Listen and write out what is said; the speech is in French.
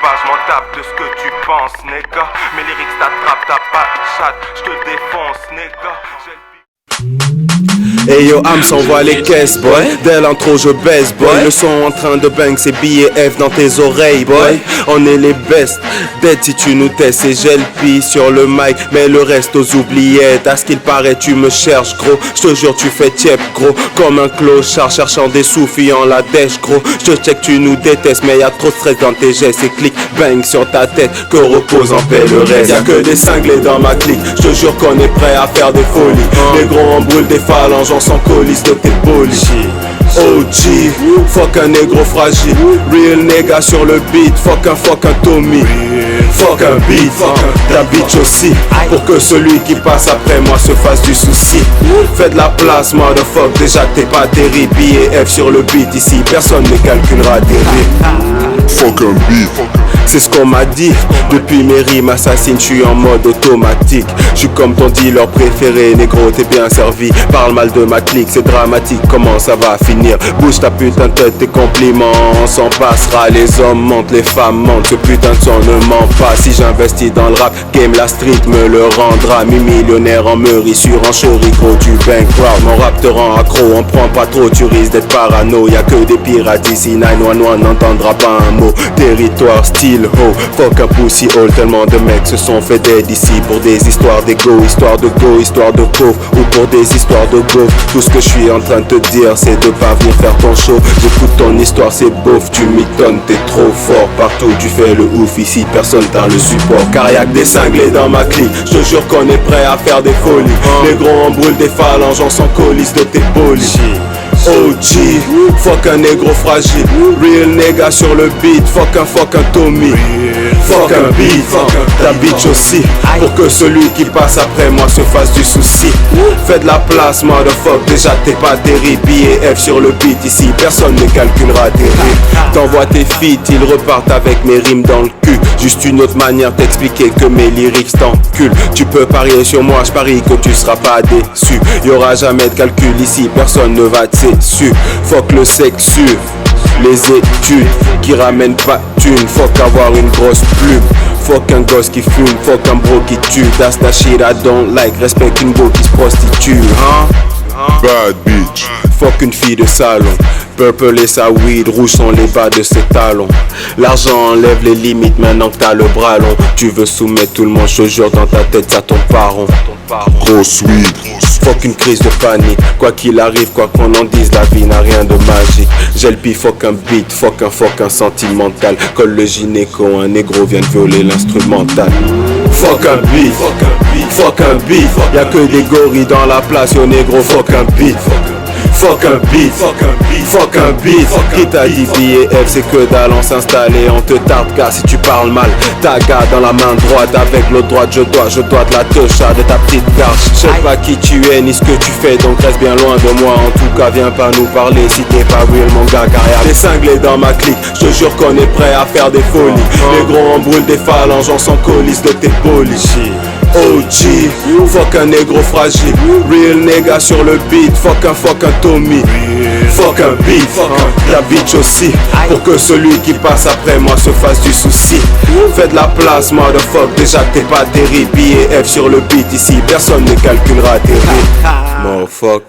pas, je m'en tape de ce que tu penses, nigga. Mes lyrics t'attrapent, t'as pas de chatte, je te défonce, nigga. Hey yo, Ham s'envoie les caisses, boy. Dès l'intro, je baisse, boy. Le son en train de bang, c'est billets F dans tes oreilles, boy. On est les best. Dead si tu nous testes, et j'ai le pis sur le mic. Mais le reste aux oubliettes. À ce qu'il paraît, tu me cherches, gros. Je te jure, tu fais tiep, gros. Comme un clochard cherchant des sous, fuyant la dèche, gros. Je te check, tu nous détestes. Mais y'a trop de stress dans tes gestes. Et clic, bang sur ta tête. Que repose en paix le reste. Y'a que des cinglés dans ma clique. Je te jure qu'on est prêt à faire des folies. Les gros embrûlent des phalanges. Sans colis de tes polis. OG, fuck un négro fragile. Real nigga sur le beat. Fuck un Tommy. Fuck un beat, ta bitch aussi. Pour que celui qui passe après moi se fasse du souci. Fais de la place, motherfuck. Déjà que t'es pas terrible. F sur le beat ici. Personne ne calculera tes rimes. Fuck un beat. C'est ce qu'on m'a dit. Depuis mes rimes assassines, je suis en mode automatique. Je suis comme ton dealer préféré, négro, t'es bien servi. Parle mal de ma clique, c'est dramatique, comment ça va finir? Bouge ta putain de tête, tes compliments, on s'en passera. Les hommes mentent, les femmes mentent, ce putain de son ne ment pas. Si j'investis dans le rap, game la street me le rendra. Mi-millionnaire en meurie, surenchérie, gros du bankroll. Mon rap te rend accro, on prend pas trop, tu risques d'être parano. Y'a que des pirates ici, 911 n'entendra pas un mot. Territoire, style, ho, fuck un pussy hole. Tellement de mecs se sont fait dead ici pour des histoires d'ego, histoire de go, histoire de pauvre, ou pour des histoires de go. Tout ce que je suis en train de te dire, c'est de pas venir faire ton show. J'écoute ton histoire, c'est beauf, tu m'étonnes, t'es trop fort. Partout tu fais le ouf, ici personne t'a le support. Car y'a que des cinglés dans ma clique, je te jure qu'on est prêt à faire des folies. Les gros embrûlent des phalanges, on s'en colisse de tes polis. OG, fuck un négro fragile. Real nigga sur le beat, fuck un Tommy. Fuck un beat, ta bitch aussi. Pour que celui qui passe après moi se fasse du souci. Fais de la place, motherfuck. Déjà t'es pas terrible. F sur le beat ici, personne ne calculera tes rimes. T'envoies tes feats, ils repartent avec mes rimes dans le cul. Juste une autre manière d'expliquer que mes lyrics t'enculent. Tu peux parier sur moi, je parie que tu seras pas déçu. Y'aura jamais de calcul ici, personne ne va te déçu. Fuck le sexu, les études qui ramènent pas thune. Fuck avoir une grosse plume. Fuck un gosse qui fume, fuck un bro qui tue. That's the shit I don't like, respecte une go qui se prostitue, hein? Bad bitch. Fuck une fille de salon. Purple et sa weed, rouge sont les bas de ses talons. L'argent enlève les limites maintenant que t'as le bras long. Tu veux soumettre tout le monde, je te jure dans ta tête ça tombe pas rond. Grosse weed. Fuck une crise de panique. Quoi qu'il arrive, quoi qu'on en dise, la vie n'a rien de magique. J'ai le pif, fuck un beat, fuck un sentimental. Colle le gynéco, un négro vient de violer l'instrumental. Fuck un beat, fuck un beat. Y'a que des gorilles dans la place, yo négro, fuck un beat. Fuck un beat, fuck un beat. Qui t'a dit BF, c'est que dalle, on s'installe et on te tarde. Car si tu parles mal, ta garde dans la main droite. Avec l'autre droite, je dois de la techa de ta petite garde. Je sais pas qui tu es ni ce que tu fais, donc reste bien loin de moi. En tout cas, viens pas nous parler si t'es pas real, mon gars. Car y'a des cinglés dans ma clique, je te jure qu'on est prêt à faire des folies. Les gros embrûlent des phalanges, on s'en colisse de tes polis. OG, fuck un négro fragile. Real nigga sur le beat, fuck un Tommy. Fuck un beat, ta bitch aussi. Pour que celui qui passe après moi se fasse du souci. Fais de la place, motherfuck. Déjà que t'es pas terrible. F sur le beat ici, personne ne calculera tes rimes. Motherfuck.